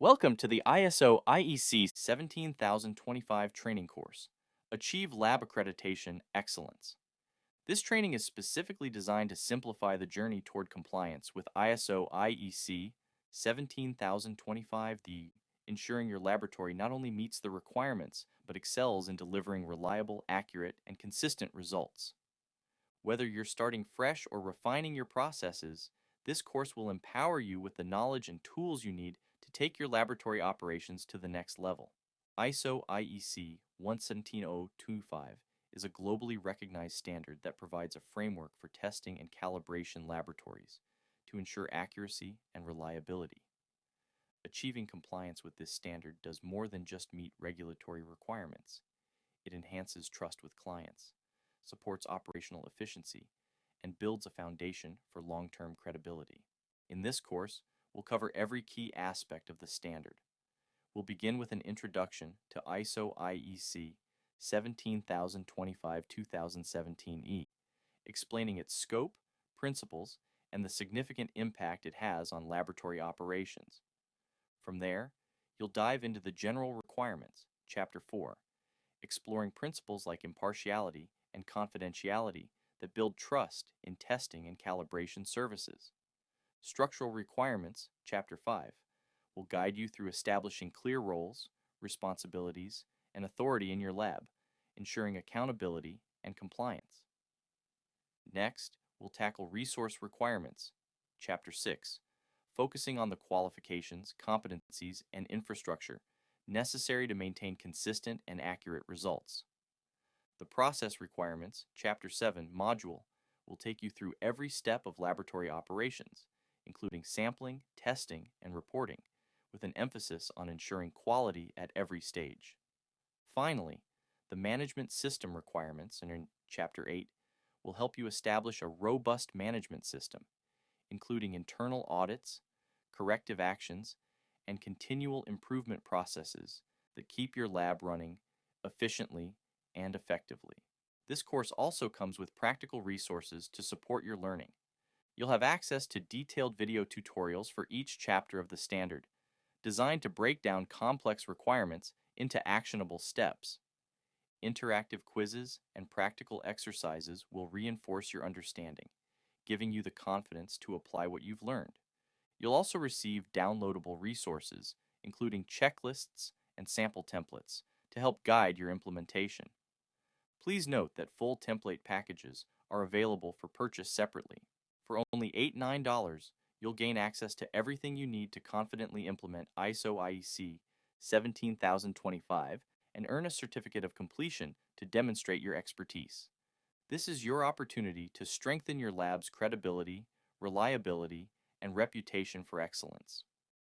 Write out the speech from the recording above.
Welcome to the ISO IEC 17025 training course. Achieve Lab Accreditation Excellence. This training is specifically designed to simplify the journey toward compliance with ISO IEC 17025, ensuring your laboratory not only meets the requirements but excels in delivering reliable, accurate, and consistent results. Whether you're starting fresh or refining your processes, this course will empower you with the knowledge and tools you need to take your laboratory operations to the next level. ISO IEC 17025 is a globally recognized standard that provides a framework for testing and calibration laboratories to ensure accuracy and reliability. Achieving compliance with this standard does more than just meet regulatory requirements. It enhances trust with clients, supports operational efficiency, and builds a foundation for long-term credibility. In this course, we'll cover every key aspect of the standard. We'll begin with an introduction to ISO IEC 17025-2017E, explaining its scope, principles, and the significant impact it has on laboratory operations. From there, you'll dive into the general requirements, Chapter 4, exploring principles like impartiality and confidentiality that build trust in testing and calibration services. Structural requirements, Chapter 5, will guide you through establishing clear roles, responsibilities, and authority in your lab, ensuring accountability and compliance. Next, we'll tackle resource requirements, Chapter 6, focusing on the qualifications, competencies, and infrastructure necessary to maintain consistent and accurate results. The process requirements, Chapter 7 module, will take you through every step of laboratory operations, including sampling, testing, and reporting, with an emphasis on ensuring quality at every stage. Finally, the management system requirements in Chapter 8 will help you establish a robust management system, including internal audits, corrective actions, and continual improvement processes that keep your lab running efficiently and effectively. This course also comes with practical resources to support your learning. You'll have access to detailed video tutorials for each chapter of the standard, designed to break down complex requirements into actionable steps. Interactive quizzes and practical exercises will reinforce your understanding, giving you the confidence to apply what you've learned. You'll also receive downloadable resources, including checklists and sample templates, to help guide your implementation. Please note that full template packages are available for purchase separately. For only $89, you'll gain access to everything you need to confidently implement ISO IEC 17025 and earn a certificate of completion to demonstrate your expertise. This is your opportunity to strengthen your lab's credibility, reliability, and reputation for excellence.